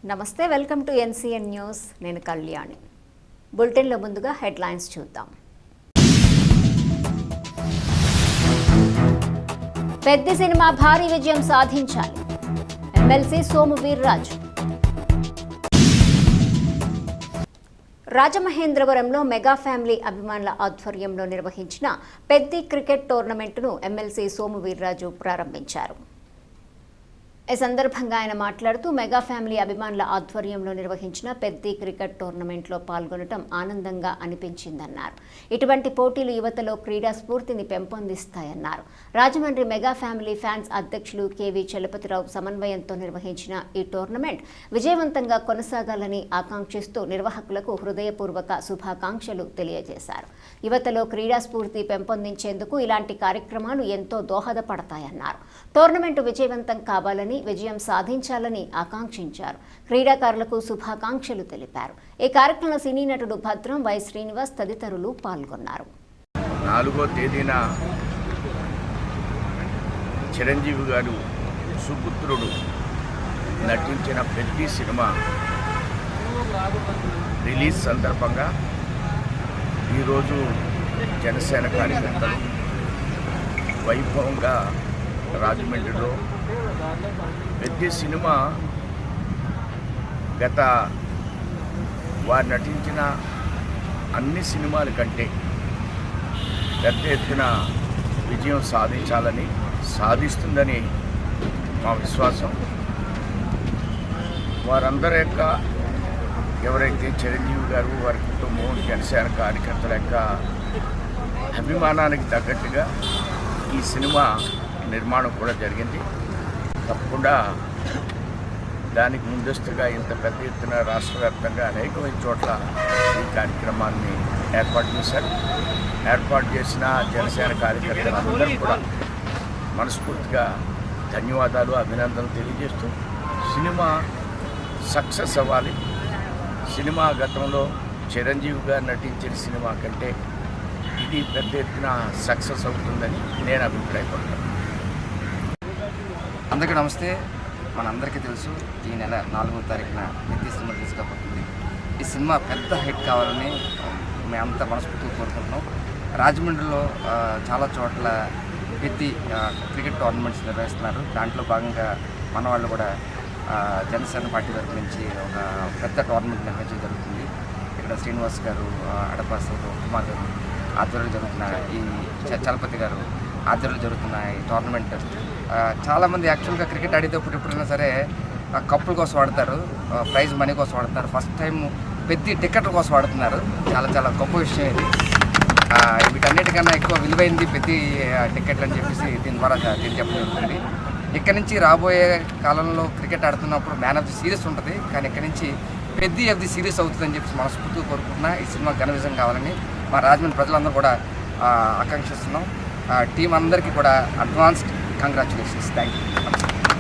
నమస్తే, welcome to NCN news. నేను కళ్యాణి. బులెటిన్లో ముందుగా హెడ్లైన్స్ చూద్దాం. పెద్ద సినిమా భారీ విజయం సాధించాలి, ఎమ్మెల్సీ సోము వీర్రాజు. రాజమహేంద్రవరంలో మెగా ఫ్యామిలీ అభిమానుల ఆధ్వర్యంలో నిర్వహించిన పెద్ది క్రికెట్ టోర్నమెంటును ఎమ్మెల్సీ సోము వీర్రాజు ప్రారంభించారు. ఈ సందర్భంగా ఆయన మాట్లాడుతూ మెగా ఫ్యామిలీ అభిమానుల ఆధ్వర్యంలో నిర్వహించిన పెద్ది క్రికెట్ టోర్నమెంట్లో పాల్గొనడం ఆనందంగా అనిపించిందన్నారు. ఇటువంటి పోటీలు యువతలో క్రీడా స్ఫూర్తిని పెంపొందిస్తాయన్నారు. రాజమండ్రి మెగా ఫ్యామిలీ ఫ్యాన్స్ అధ్యక్షులు కేవీ చలపతిరావు సమన్వయంతో నిర్వహించిన ఈ టోర్నమెంట్ విజయవంతంగా కొనసాగాలని ఆకాంక్షిస్తూ నిర్వాహకులకు హృదయపూర్వక శుభాకాంక్షలు తెలియజేశారు. యువతలో క్రీడా స్ఫూర్తి పెంపొందించేందుకు ఇలాంటి కార్యక్రమాలు ఎంతో దోహదపడతాయన్నారు. టోర్నమెంట్ విజయవంతం కావాలని, విజయం సాధించాలని ఆకాంక్షించారు. క్రీడాకారులకు శుభాకాంక్షలు తెలిపారు. ఈ కార్యక్రమంలో సినీ నటుడు భద్రం, వై శ్రీనివాస్ తదితరులు పాల్గొన్నారు. 4వ తేదీన చిరంజీవి గారు సుపుత్రుడు నటించిన పెద్ది సినిమా రిలీజ్ సందర్భంగా ఈరోజు జనసేన కార్యకర్తలు వైభవంగా రాజమండ్రిలో పెద్ది సినిమా గత వారు నటించిన అన్ని సినిమాల కంటే పెద్ద ఎత్తున విజయం సాధించాలని, సాధిస్తుందని మా విశ్వాసం. వారందరి యొక్క ఎవరైతే చిరంజీవి గారు, వారి కుటుంబం, జనసేన కార్యకర్తల యొక్క అభిమానానికి తగ్గట్టుగా ఈ సినిమా నిర్మాణం కూడా జరిగింది. తప్పకుండా దానికి ముందస్తుగా ఇంత పెద్ద ఎత్తున రాష్ట్ర వ్యాప్తంగా అనేకమైన చోట్ల ఈ కార్యక్రమాన్ని ఏర్పాటు చేశారు. ఏర్పాటు చేసిన జనసేన కార్యకర్తలందరూ కూడా మనస్ఫూర్తిగా ధన్యవాదాలు, అభినందనలు తెలియజేస్తూ సినిమా సక్సెస్ అవ్వాలి. సినిమా గతంలో చిరంజీవి గారు నటించిన సినిమా కంటే ఇది పెద్ద ఎత్తున సక్సెస్ అవుతుందని నేను అభిప్రాయపడతాను. అందరికీ నమస్తే. మనందరికీ తెలుసు, ఈ నెల 4వ తారీఖున పెద్ది సినిమా రిలీజ్ కాబోతుంది. ఈ సినిమా పెద్ద హిట్ కావాలని మేమంతా మనస్ఫూర్తిగా కోరుకుంటున్నాం. రాజమండ్రిలో చాలా చోట్ల పెద్ది క్రికెట్ టోర్నమెంట్స్ నిర్వహిస్తున్నారు. దాంట్లో భాగంగా మన వాళ్ళు కూడా జనసేన పార్టీ తరఫు నుంచి ఒక పెద్ద టోర్నమెంట్ నిర్వహించడం జరుగుతుంది. ఇక్కడ శ్రీనివాస్ గారు, అడపాసలు కుమార్ గారు ఆధ్వర్యంలో జరుగుతున్న ఈ చలపతి గారు ఆధ్వర్యంలో జరుగుతున్న ఈ టోర్నమెంట్ చాలామంది యాక్చువల్గా క్రికెట్ ఆడేటప్పుడు ఎప్పుడైనా సరే కప్పుల కోసం ఆడతారు, ప్రైజ్ మనీ కోసం ఆడుతున్నారు. ఫస్ట్ టైం పెద్ద టికెట్ల కోసం ఆడుతున్నారు. చాలా గొప్ప విషయం ఇది. వీటన్నిటికన్నా ఎక్కువ విలువైంది పెద్ద టికెట్లు అని చెప్పేసి దీని ద్వారా తెలియజెప్పడం జరుగుతుంది. ఇక్కడి నుంచి రాబోయే కాలంలో క్రికెట్ ఆడుతున్నప్పుడు మ్యాన్ ఆఫ్ ది సిరీస్ ఉంటుంది, కానీ ఇక్కడి నుంచి పెద్ద ఆఫ్ ది సిరీస్ అవుతుందని చెప్పేసి మనస్ఫూర్తిగా కోరుకుంటున్నా. ఈ సినిమా ఘన విజయం కావాలని మా రాజమండ్రి ప్రజలందరూ కూడా ఆకాంక్షిస్తున్నాం. టీం అందరికీ కూడా అడ్వాన్స్డ్ కంగ్రాచులేషన్స్. Thank you.